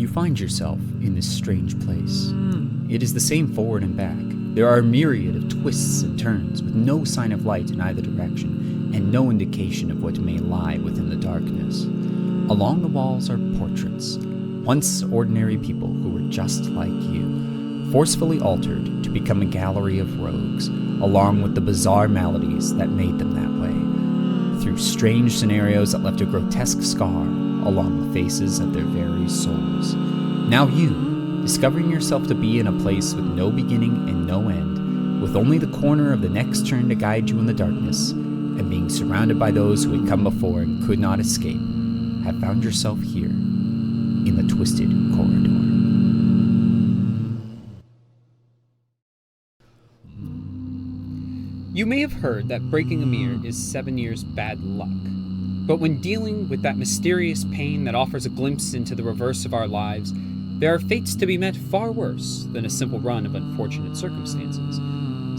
You find yourself in this strange place. It is the same forward and back. There are a myriad of twists and turns with no sign of light in either direction and no indication of what may lie within the darkness. Along the walls are portraits, once ordinary people who were just like you, forcefully altered to become a gallery of rogues, along with the bizarre maladies that made them that way, through strange scenarios that left a grotesque scar along the faces of their very souls. Now you, discovering yourself to be in a place with no beginning and no end, with only the corner of the next turn to guide you in the darkness, and being surrounded by those who had come before and could not escape, have found yourself here, in the Twisted Corridor. You may have heard that breaking a mirror is 7 years bad luck. But when dealing with that mysterious pain that offers a glimpse into the reverse of our lives, there are fates to be met far worse than a simple run of unfortunate circumstances.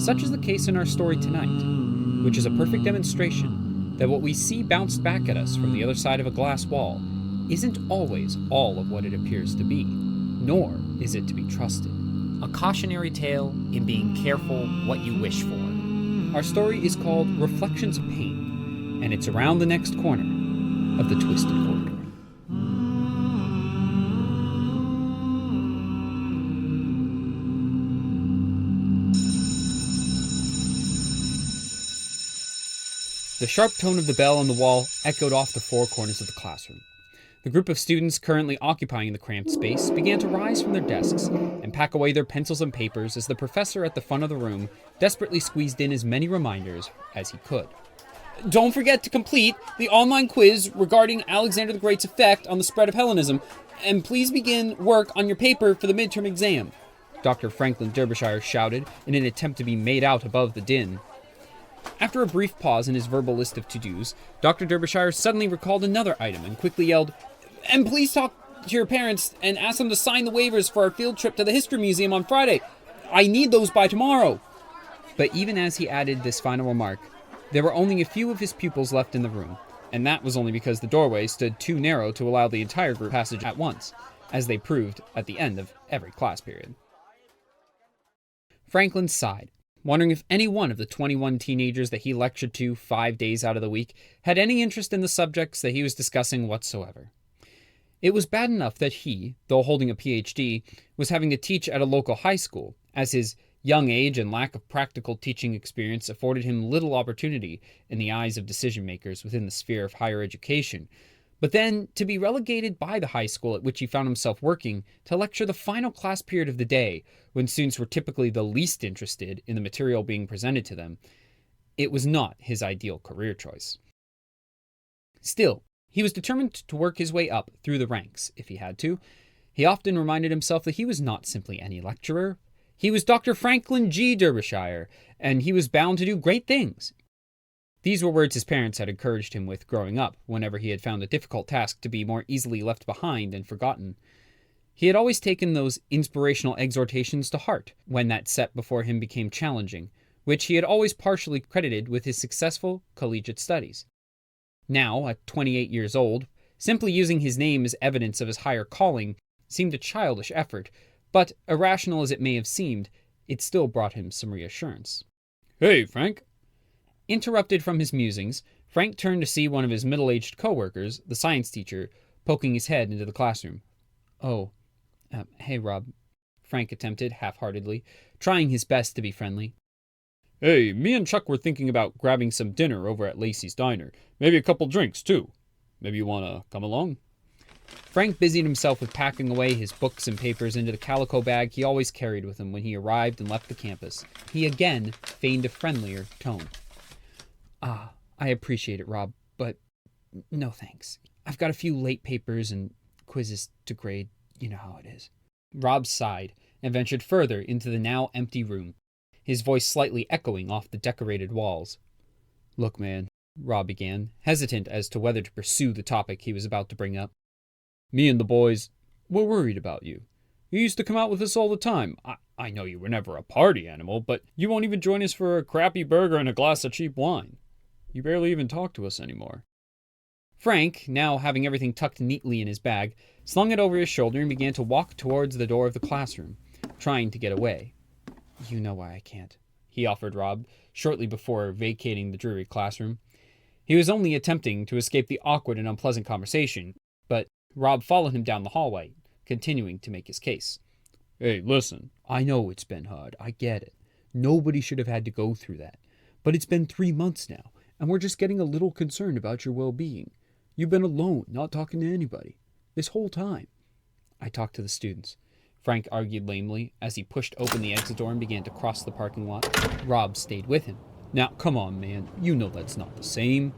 Such is the case in our story tonight, which is a perfect demonstration that what we see bounced back at us from the other side of a glass wall isn't always all of what it appears to be, nor is it to be trusted. A cautionary tale in being careful what you wish for. Our story is called Reflections of Pain, and it's around the next corner of the Twisted Corridor. The sharp tone of the bell on the wall echoed off the four corners of the classroom. The group of students currently occupying the cramped space began to rise from their desks and pack away their pencils and papers as the professor at the front of the room desperately squeezed in as many reminders as he could. Don't forget to complete the online quiz regarding Alexander the Great's effect on the spread of Hellenism, and please begin work on your paper for the midterm exam, Dr. Franklin Derbyshire shouted in an attempt to be made out above the din. After a brief pause in his verbal list of to-dos, Dr. Derbyshire suddenly recalled another item and quickly yelled, "And please talk to your parents and ask them to sign the waivers for our field trip to the History Museum on Friday. I need those by tomorrow." But even as he added this final remark, there were only a few of his pupils left in the room, and that was only because the doorway stood too narrow to allow the entire group passage at once, as they proved at the end of every class period. Franklin sighed, wondering if any one of the 21 teenagers that he lectured to 5 days out of the week had any interest in the subjects that he was discussing whatsoever. It was bad enough that he, though holding a PhD, was having to teach at a local high school, as his young age and lack of practical teaching experience afforded him little opportunity in the eyes of decision-makers within the sphere of higher education. But then, to be relegated by the high school at which he found himself working to lecture the final class period of the day, when students were typically the least interested in the material being presented to them, it was not his ideal career choice. Still, he was determined to work his way up through the ranks, if he had to. He often reminded himself that he was not simply any lecturer. He was Dr. Franklin G. Derbyshire, and he was bound to do great things. These were words his parents had encouraged him with growing up, whenever he had found a difficult task to be more easily left behind and forgotten. He had always taken those inspirational exhortations to heart when that set before him became challenging, which he had always partially credited with his successful collegiate studies. Now, at 28 years old, simply using his name as evidence of his higher calling seemed a childish effort, but irrational as it may have seemed, it still brought him some reassurance. "Hey, Frank." Interrupted from his musings, Frank turned to see one of his middle-aged co-workers, the science teacher, poking his head into the classroom. Hey, Rob," Frank attempted half-heartedly, trying his best to be friendly. "Hey, me and Chuck were thinking about grabbing some dinner over at Lacey's Diner. Maybe a couple drinks, too. Maybe you want to come along?" Frank busied himself with packing away his books and papers into the calico bag he always carried with him when he arrived and left the campus. He again feigned a friendlier tone. I appreciate it, Rob, but no thanks. I've got a few late papers and quizzes to grade. You know how it is." Rob sighed and ventured further into the now empty room, his voice slightly echoing off the decorated walls. "Look, man," Rob began, hesitant as to whether to pursue the topic he was about to bring up. "Me and the boys, we're worried about you. You used to come out with us all the time. I know you were never a party animal, but you won't even join us for a crappy burger and a glass of cheap wine. You barely even talk to us anymore." Frank, now having everything tucked neatly in his bag, slung it over his shoulder and began to walk towards the door of the classroom, trying to get away. "You know why I can't," he offered Rob, shortly before vacating the dreary classroom. He was only attempting to escape the awkward and unpleasant conversation, but Rob followed him down the hallway, continuing to make his case. "Hey, listen, I know it's been hard. I get it. Nobody should have had to go through that. But it's been 3 months now, and we're just getting a little concerned about your well-being. You've been alone, not talking to anybody, this whole time." "I talked to the students," Frank argued lamely as he pushed open the exit door and began to cross the parking lot. Rob stayed with him. "Now, come on, man. You know that's not the same.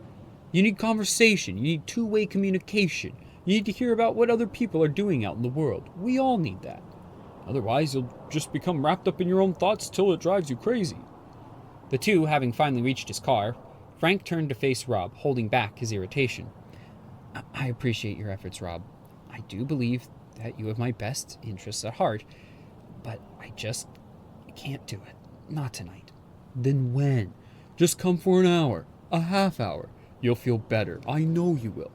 You need conversation. You need two-way communication. You need to hear about what other people are doing out in the world. We all need that. Otherwise, you'll just become wrapped up in your own thoughts till it drives you crazy." The two having finally reached his car, Frank turned to face Rob, holding back his irritation. I appreciate your efforts, Rob. I do believe that you have my best interests at heart, but I just can't do it. Not tonight." "Then when? Just come for an hour, a half hour. You'll feel better. I know you will.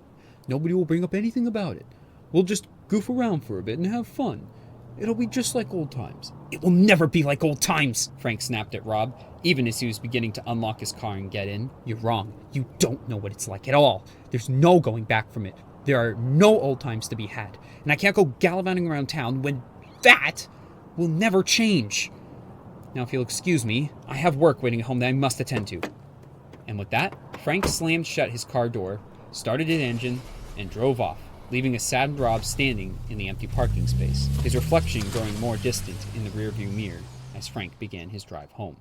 Nobody will bring up anything about it. We'll just goof around for a bit and have fun. It'll be just like old times." "It will never be like old times," Frank snapped at Rob, even as he was beginning to unlock his car and get in. "You're wrong. You don't know what it's like at all. There's no going back from it. There are no old times to be had, and I can't go gallivanting around town when that will never change. Now, if you'll excuse me, I have work waiting at home that I must attend to." And with that, Frank slammed shut his car door, started his engine, and drove off, leaving a saddened Rob standing in the empty parking space, his reflection growing more distant in the rearview mirror as Frank began his drive home.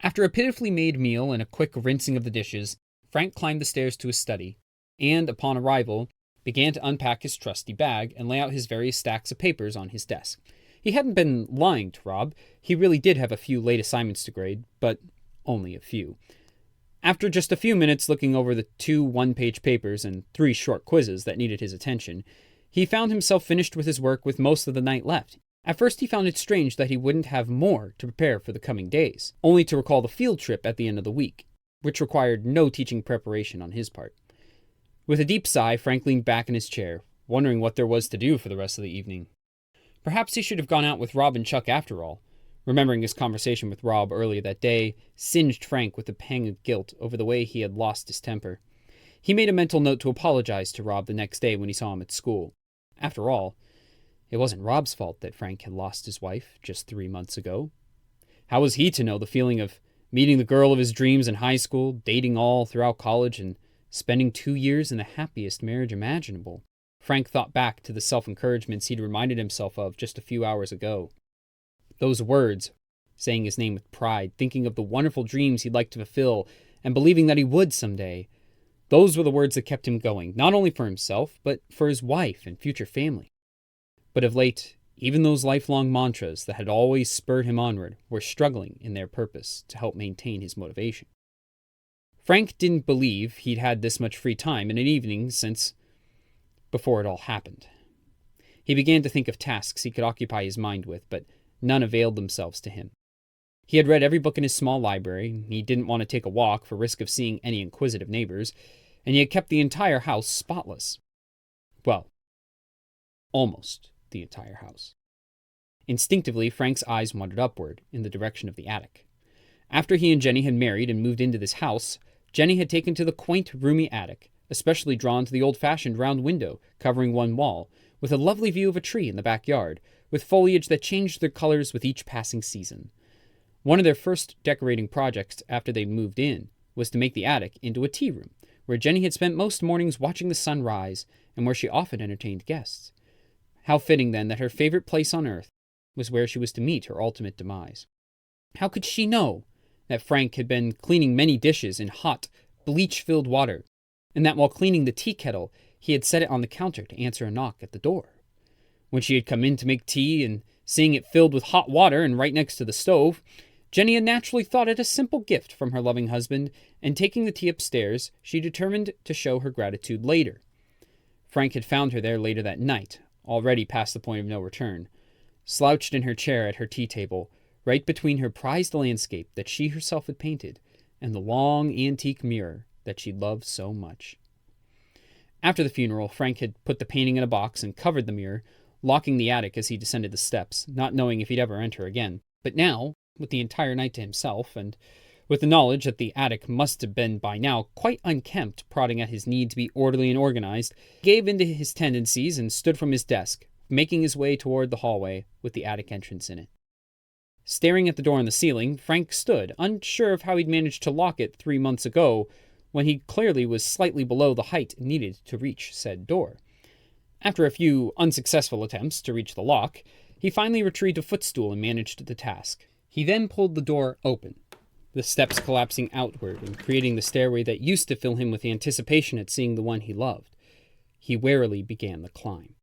After a pitifully made meal and a quick rinsing of the dishes, Frank climbed the stairs to his study, and, upon arrival, began to unpack his trusty bag and lay out his various stacks of papers on his desk. He hadn't been lying to Rob. He really did have a few late assignments to grade, but only a few. After just a few minutes looking over the 2 one-page papers and 3 short quizzes that needed his attention, he found himself finished with his work with most of the night left. At first he found it strange that he wouldn't have more to prepare for the coming days, only to recall the field trip at the end of the week, which required no teaching preparation on his part. With a deep sigh, Frank leaned back in his chair, wondering what there was to do for the rest of the evening. Perhaps he should have gone out with Rob and Chuck after all. Remembering his conversation with Rob earlier that day singed Frank with a pang of guilt over the way he had lost his temper. He made a mental note to apologize to Rob the next day when he saw him at school. After all, it wasn't Rob's fault that Frank had lost his wife just 3 months ago. How was he to know the feeling of meeting the girl of his dreams in high school, dating all throughout college, and spending 2 years in the happiest marriage imaginable? Frank thought back to the self-encouragements he'd reminded himself of just a few hours ago. Those words, saying his name with pride, thinking of the wonderful dreams he'd like to fulfill, and believing that he would someday. Those were the words that kept him going, not only for himself, but for his wife and future family. But of late, even those lifelong mantras that had always spurred him onward were struggling in their purpose to help maintain his motivation. Frank didn't believe he'd had this much free time in an evening since before it all happened. He began to think of tasks he could occupy his mind with, but none availed themselves to him. He had read every book in his small library, he didn't want to take a walk for risk of seeing any inquisitive neighbors, and he had kept the entire house spotless. Well, almost the entire house. Instinctively, Frank's eyes wandered upward, in the direction of the attic. After he and Jenny had married and moved into this house, Jenny had taken to the quaint, roomy attic, especially drawn to the old-fashioned round window covering one wall, with a lovely view of a tree in the backyard, with foliage that changed their colors with each passing season. One of their first decorating projects after they moved in was to make the attic into a tea room, where Jenny had spent most mornings watching the sun rise, and where she often entertained guests. How fitting, then, that her favorite place on earth was where she was to meet her ultimate demise. How could she know that Frank had been cleaning many dishes in hot, bleach-filled water, and that while cleaning the tea kettle, he had set it on the counter to answer a knock at the door? When she had come in to make tea and seeing it filled with hot water and right next to the stove, Jenny had naturally thought it a simple gift from her loving husband, and taking the tea upstairs, she determined to show her gratitude later. Frank had found her there later that night, already past the point of no return, slouched in her chair at her tea table, right between her prized landscape that she herself had painted and the long antique mirror that she loved so much. After the funeral, Frank had put the painting in a box and covered the mirror, locking the attic as he descended the steps, not knowing if he'd ever enter again. But now, with the entire night to himself, and with the knowledge that the attic must have been by now quite unkempt, prodding at his need to be orderly and organized, he gave in to his tendencies and stood from his desk, making his way toward the hallway with the attic entrance in it. Staring at the door on the ceiling, Frank stood, unsure of how he'd managed to lock it 3 months ago, when he clearly was slightly below the height needed to reach said door. After a few unsuccessful attempts to reach the lock, he finally retrieved a footstool and managed the task. He then pulled the door open, the steps collapsing outward and creating the stairway that used to fill him with anticipation at seeing the one he loved. He warily began the climb.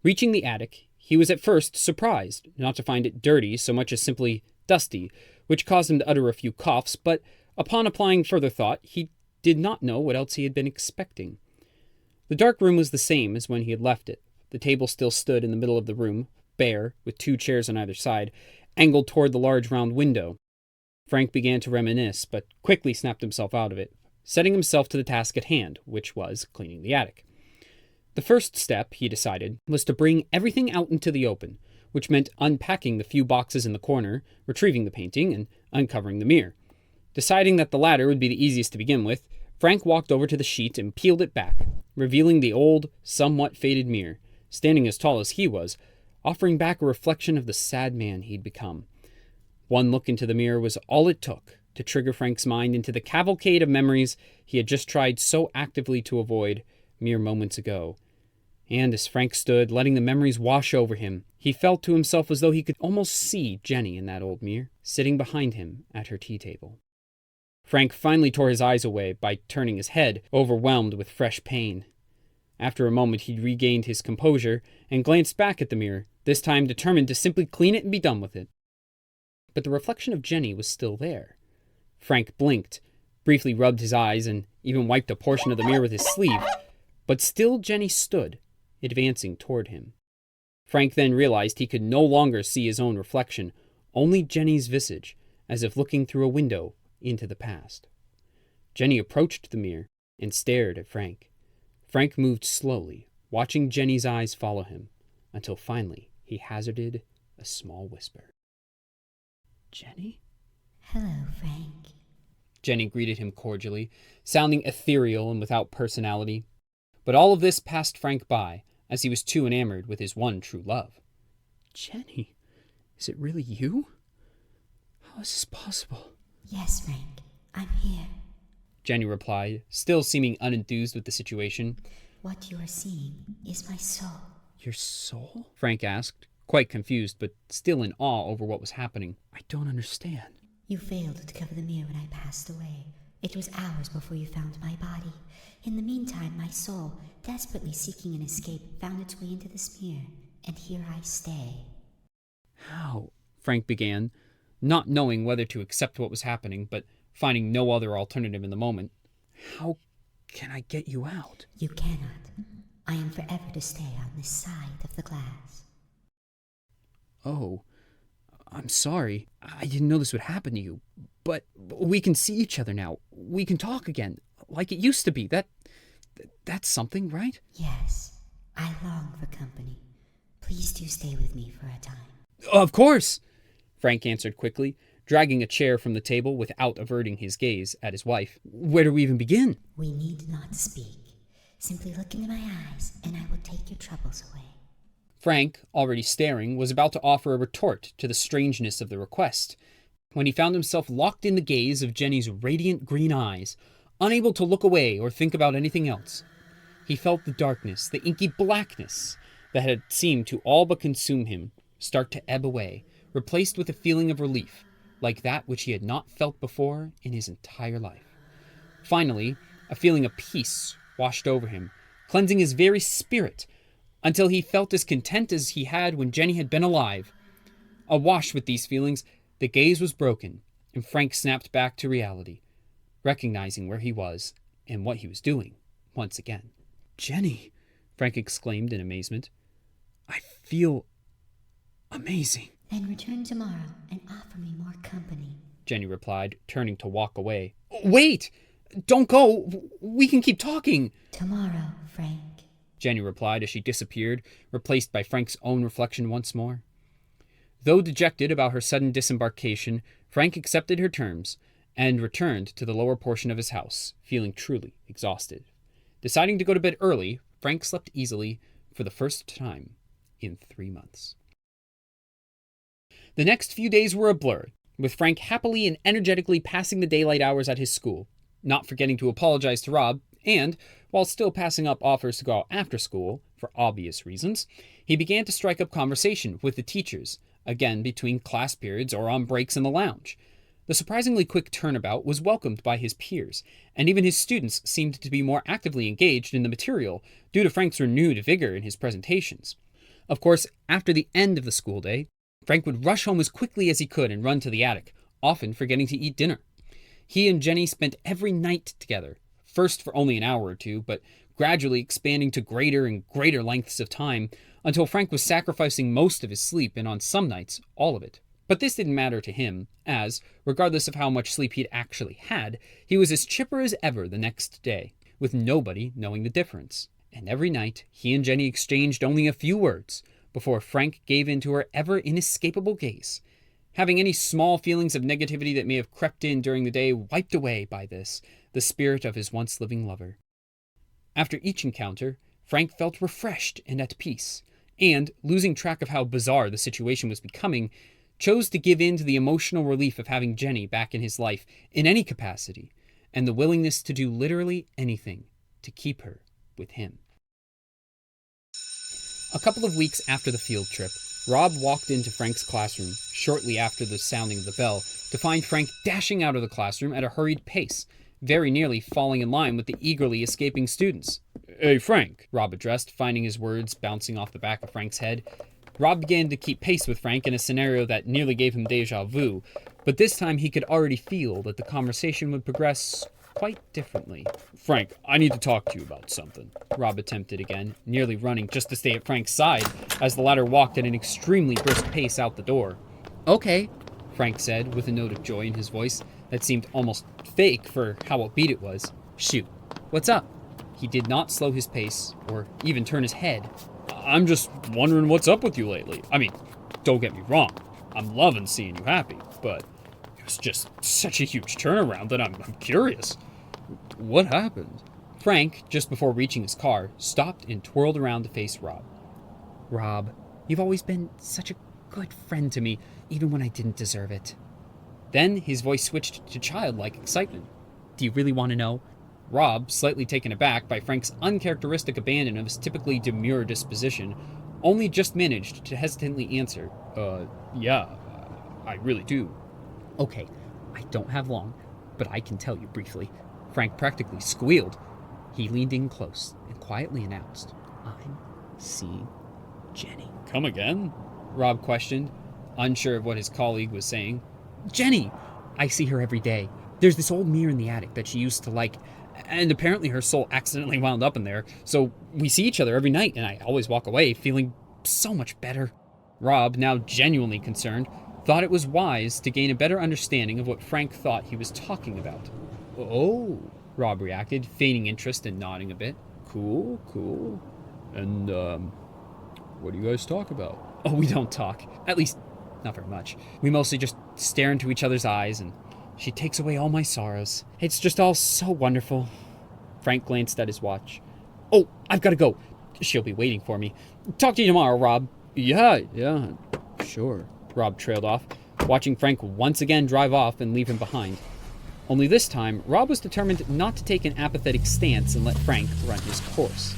Reaching the attic, he was at first surprised not to find it dirty so much as simply dusty, which caused him to utter a few coughs, but upon applying further thought, he did not know what else he had been expecting. The dark room was the same as when he had left it. The table still stood in the middle of the room, bare, with 2 chairs on either side, angled toward the large round window. Frank began to reminisce, but quickly snapped himself out of it, setting himself to the task at hand, which was cleaning the attic. The first step, he decided, was to bring everything out into the open, which meant unpacking the few boxes in the corner, retrieving the painting, and uncovering the mirror. Deciding that the latter would be the easiest to begin with, Frank walked over to the sheet and peeled it back, revealing the old, somewhat faded mirror, standing as tall as he was, offering back a reflection of the sad man he'd become. One look into the mirror was all it took to trigger Frank's mind into the cavalcade of memories he had just tried so actively to avoid mere moments ago. And as Frank stood, letting the memories wash over him, he felt to himself as though he could almost see Jenny in that old mirror, sitting behind him at her tea table. Frank finally tore his eyes away by turning his head, overwhelmed with fresh pain. After a moment, he regained his composure and glanced back at the mirror, this time determined to simply clean it and be done with it. But the reflection of Jenny was still there. Frank blinked, briefly rubbed his eyes, and even wiped a portion of the mirror with his sleeve, but still Jenny stood, advancing toward him. Frank then realized he could no longer see his own reflection, only Jenny's visage, as if looking through a window into the past. Jenny approached the mirror and stared at Frank. Frank moved slowly, watching Jenny's eyes follow him, until finally he hazarded a small whisper. "Jenny?" "Hello, Frank." Jenny greeted him cordially, sounding ethereal and without personality. But all of this passed Frank by, as he was too enamored with his one true love. Jenny, is it really you? How is this possible? "Yes, Frank, I'm here." Jenny replied, still seeming unenthused with the situation. "What you are seeing is my soul." Your soul? Frank asked, quite confused, but still in awe over what was happening. I don't understand. "You failed to cover the mirror when I passed away. It was hours before you found my body. In the meantime, my soul, desperately seeking an escape, found its way into this mirror, and here I stay." How? Frank began, not knowing whether to accept what was happening, but finding no other alternative in the moment. How can I get you out? "You cannot. I am forever to stay on this side of the glass." Oh, I'm sorry. I didn't know this would happen to you. But we can see each other now. We can talk again, like it used to be. That's something, right? "Yes, I long for company. Please do stay with me for a time." Of course, Frank answered quickly, dragging a chair from the table without averting his gaze at his wife. Where do we even begin? "We need not speak. Simply look into my eyes, and I will take your troubles away." Frank, already staring, was about to offer a retort to the strangeness of the request, when he found himself locked in the gaze of Jenny's radiant green eyes, unable to look away or think about anything else. He felt the darkness, the inky blackness that had seemed to all but consume him, start to ebb away, replaced with a feeling of relief, like that which he had not felt before in his entire life. Finally, a feeling of peace washed over him, cleansing his very spirit, until he felt as content as he had when Jenny had been alive. Awash with these feelings, the gaze was broken, and Frank snapped back to reality, recognizing where he was and what he was doing once again. Jenny, Frank exclaimed in amazement. I feel amazing. "Then return tomorrow and offer me more company." Jenny replied, turning to walk away. Wait! Don't go. We can keep talking. Tomorrow, Frank. Jenny replied as she disappeared, replaced by Frank's own reflection once more. Though dejected about her sudden disembarkation, Frank accepted her terms and returned to the lower portion of his house, feeling truly exhausted. Deciding to go to bed early, Frank slept easily for the first time in 3 months. The next few days were a blur, with Frank happily and energetically passing the daylight hours at his school, not forgetting to apologize to Rob, and, while still passing up offers to go out after school, for obvious reasons, he began to strike up conversation with the teachers, again between class periods or on breaks in the lounge. The surprisingly quick turnabout was welcomed by his peers, and even his students seemed to be more actively engaged in the material due to Frank's renewed vigor in his presentations. Of course, after the end of the school day, Frank would rush home as quickly as he could and run to the attic, often forgetting to eat dinner. He and Jenny spent every night together, first for only an hour or two, but gradually expanding to greater and greater lengths of time, until Frank was sacrificing most of his sleep and on some nights, all of it. But this didn't matter to him, as, regardless of how much sleep he'd actually had, he was as chipper as ever the next day, with nobody knowing the difference. And every night, he and Jenny exchanged only a few words before Frank gave in to her ever-inescapable gaze, having any small feelings of negativity that may have crept in during the day wiped away by this, the spirit of his once-living lover. After each encounter, Frank felt refreshed and at peace, and, losing track of how bizarre the situation was becoming, chose to give in to the emotional relief of having Jenny back in his life in any capacity, and the willingness to do literally anything to keep her with him. A couple of weeks after the field trip, Rob walked into Frank's classroom shortly after the sounding of the bell to find Frank dashing out of the classroom at a hurried pace, very nearly falling in line with the eagerly escaping students. "Hey, Frank," Rob addressed, finding his words bouncing off the back of Frank's head. Rob began to keep pace with Frank in a scenario that nearly gave him deja vu, but this time he could already feel that the conversation would progress quite differently. "Frank, I need to talk to you about something," Rob attempted again, nearly running just to stay at Frank's side as the latter walked at an extremely brisk pace out the door. "Okay," Frank said, with a note of joy in his voice that seemed almost fake for how upbeat it was. "Shoot, what's up?" He did not slow his pace, or even turn his head. "I'm just wondering what's up with you lately. I mean, don't get me wrong, I'm loving seeing you happy, but it was just such a huge turnaround that I'm curious. What happened?" Frank, just before reaching his car, stopped and twirled around to face Rob. "Rob, you've always been such a good friend to me, even when I didn't deserve it." Then his voice switched to childlike excitement. "Do you really want to know?" Rob, slightly taken aback by Frank's uncharacteristic abandon of his typically demure disposition, only just managed to hesitantly answer, Yeah, I really do." "Okay, I don't have long, but I can tell you briefly." Frank practically squealed. He leaned in close and quietly announced, "I'm seeing Jenny." "Come again?" Rob questioned, unsure of what his colleague was saying. "Jenny! I see her every day. There's this old mirror in the attic that she used to like, and apparently her soul accidentally wound up in there, so we see each other every night, and I always walk away feeling so much better." Rob, now genuinely concerned, thought it was wise to gain a better understanding of what Frank thought he was talking about. "Oh," Rob reacted, feigning interest and nodding a bit. Cool. And, what do you guys talk about?" "Oh, we don't talk. At least, not very much. We mostly just stare into each other's eyes, and she takes away all my sorrows. It's just all so wonderful." Frank glanced at his watch. "Oh, I've got to go. She'll be waiting for me. Talk to you tomorrow, Rob." Yeah, sure," Rob trailed off, watching Frank once again drive off and leave him behind. Only this time, Rob was determined not to take an apathetic stance and let Frank run his course.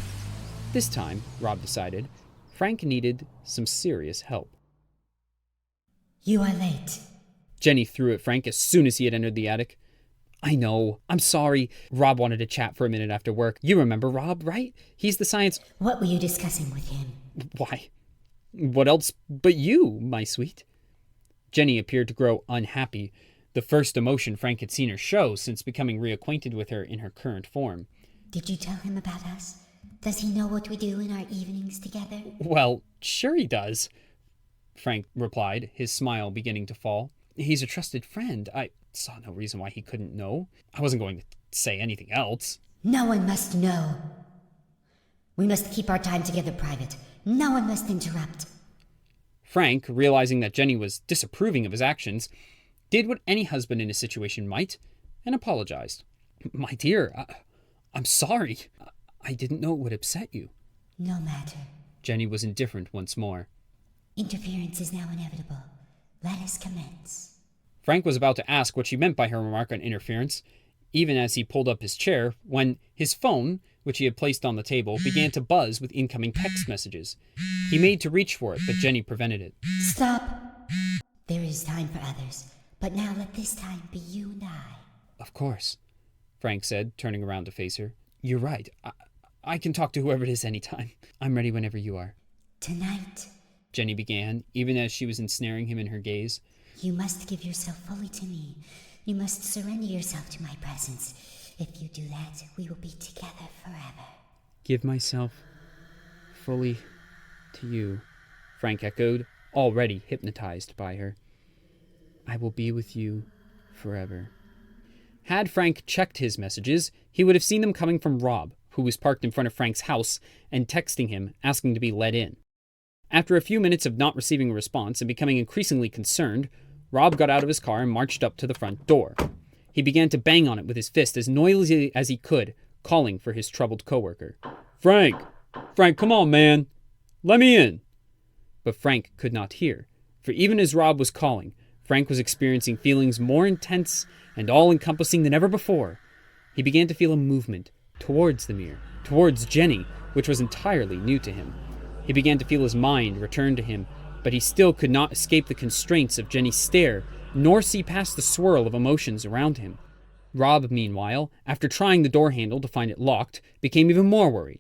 This time, Rob decided, Frank needed some serious help. You are late. Jenny threw at Frank as soon as he had entered the attic. "I know. I'm sorry." Rob wanted to chat for a minute after work. "You remember Rob, right? He's the science—" What were you discussing with him? "Why, what else but you, my sweet?" Jenny appeared to grow unhappy, the first emotion Frank had seen her show since becoming reacquainted with her in her current form. Did you tell him about us? Does he know what we do in our evenings together? "Well, sure he does," Frank replied, his smile beginning to fall. "He's a trusted friend. I saw no reason why he couldn't know. I wasn't going to say anything else. No one must know. We must keep our time together private. No one must interrupt. Frank, realizing that Jenny was disapproving of his actions, did what any husband in a situation might, and apologized. My dear, I'm sorry. I didn't know it would upset you. No matter. Jenny was indifferent once more. Interference is now inevitable. Let us commence. Frank was about to ask what she meant by her remark on interference, even as he pulled up his chair, when his phone, which he had placed on the table, began to buzz with incoming text messages. He made to reach for it, but Jenny prevented it. Stop! There is time for others, but now let this time be you and I. Of course, Frank said, turning around to face her. You're right. I can talk to whoever it is anytime. I'm ready whenever you are. Tonight, Jenny began, even as she was ensnaring him in her gaze. You must give yourself fully to me. You must surrender yourself to my presence. If you do that, we will be together forever. Give myself fully to you, Frank echoed, already hypnotized by her. I will be with you forever. Had Frank checked his messages, he would have seen them coming from Rob, who was parked in front of Frank's house, and texting him, asking to be let in. After a few minutes of not receiving a response and becoming increasingly concerned, Rob got out of his car and marched up to the front door. He began to bang on it with his fist as noisily as he could, calling for his troubled coworker. Frank, come on, man. Let me in. But Frank could not hear, for even as Rob was calling, Frank was experiencing feelings more intense and all-encompassing than ever before. He began to feel a movement towards the mirror, towards Jenny, which was entirely new to him. He began to feel his mind return to him, but he still could not escape the constraints of Jenny's stare, nor see past the swirl of emotions around him. Rob, meanwhile, after trying the door handle to find it locked, became even more worried.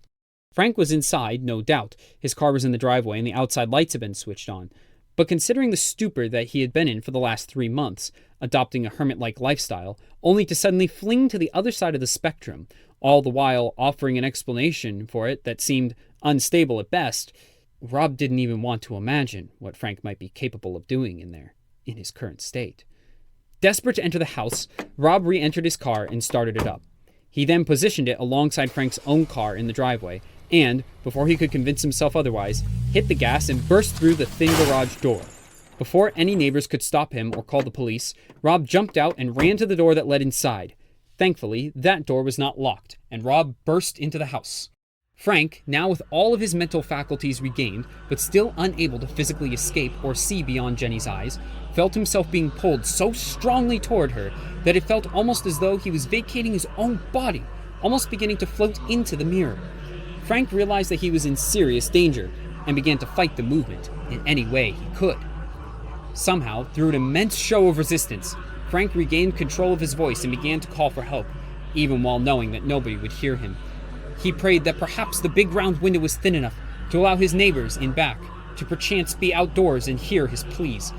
Frank was inside, no doubt. His car was in the driveway and the outside lights had been switched on. But considering the stupor that he had been in for the last 3 months, adopting a hermit-like lifestyle, only to suddenly fling to the other side of the spectrum, all the while offering an explanation for it that seemed unstable at best, Rob didn't even want to imagine what Frank might be capable of doing in there, in his current state. Desperate to enter the house, Rob re-entered his car and started it up. He then positioned it alongside Frank's own car in the driveway, and, before he could convince himself otherwise, hit the gas and burst through the thin garage door. Before any neighbors could stop him or call the police, Rob jumped out and ran to the door that led inside. Thankfully, that door was not locked, and Rob burst into the house. Frank, now with all of his mental faculties regained, but still unable to physically escape or see beyond Jenny's eyes, felt himself being pulled so strongly toward her that it felt almost as though he was vacating his own body, almost beginning to float into the mirror. Frank realized that he was in serious danger and began to fight the movement in any way he could. Somehow, through an immense show of resistance, Frank regained control of his voice and began to call for help, even while knowing that nobody would hear him. He prayed that perhaps the big round window was thin enough to allow his neighbors in back to perchance be outdoors and hear his pleas,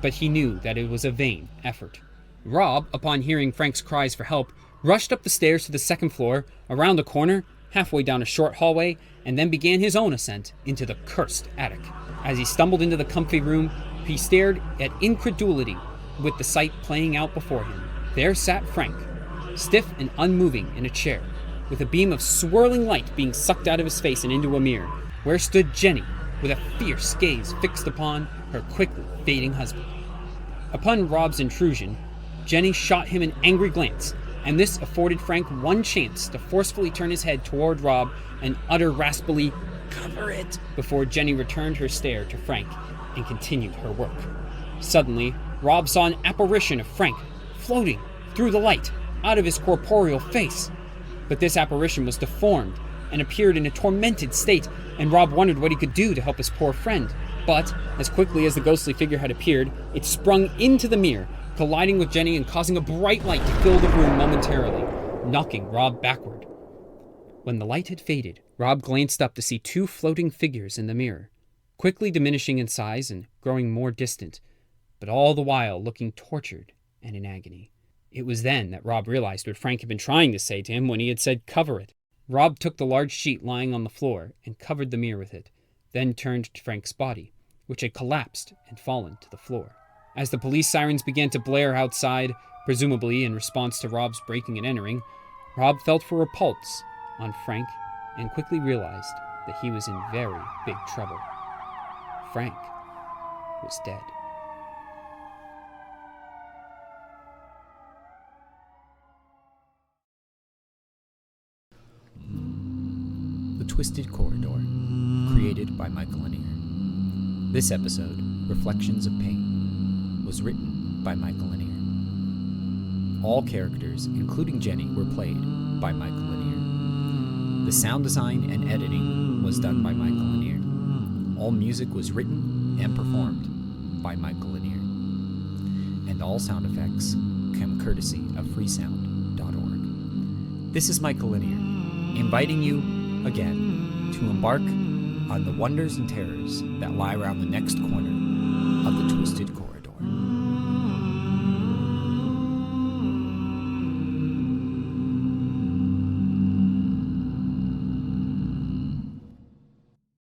but he knew that it was a vain effort. Rob, upon hearing Frank's cries for help, rushed up the stairs to the second floor, around a corner, halfway down a short hallway, and then began his own ascent into the cursed attic. As he stumbled into the comfy room, he stared at incredulity with the sight playing out before him. There sat Frank, stiff and unmoving in a chair, with a beam of swirling light being sucked out of his face and into a mirror, where stood Jenny, with a fierce gaze fixed upon her quickly fading husband. Upon Rob's intrusion, Jenny shot him an angry glance, and this afforded Frank one chance to forcefully turn his head toward Rob and utter raspily, "Cover it," before Jenny returned her stare to Frank and continued her work. Suddenly, Rob saw an apparition of Frank floating through the light out of his corporeal face. But this apparition was deformed and appeared in a tormented state, and Rob wondered what he could do to help his poor friend. But, as quickly as the ghostly figure had appeared, it sprung into the mirror, colliding with Jenny and causing a bright light to fill the room momentarily, knocking Rob backward. When the light had faded, Rob glanced up to see 2 floating figures in the mirror, quickly diminishing in size and growing more distant, but all the while looking tortured and in agony. It was then that Rob realized what Frank had been trying to say to him when he had said, "Cover it." Rob took the large sheet lying on the floor and covered the mirror with it, then turned to Frank's body, which had collapsed and fallen to the floor. As the police sirens began to blare outside, presumably in response to Rob's breaking and entering, Rob felt for a pulse on Frank and quickly realized that he was in very big trouble. Frank was dead. The Twisted Corridor, created by Michael Lanier. This episode, Reflections of Pain, was written by Michael Lanier. All characters, including Jenny, were played by Michael Lanier. The sound design and editing was done by Michael Lanier. All music was written and performed by Michael Lanier. And all sound effects come courtesy of freesound.org. This is Michael Lanier, inviting you again to embark on the wonders and terrors that lie around the next corner of the Twisted Corridor.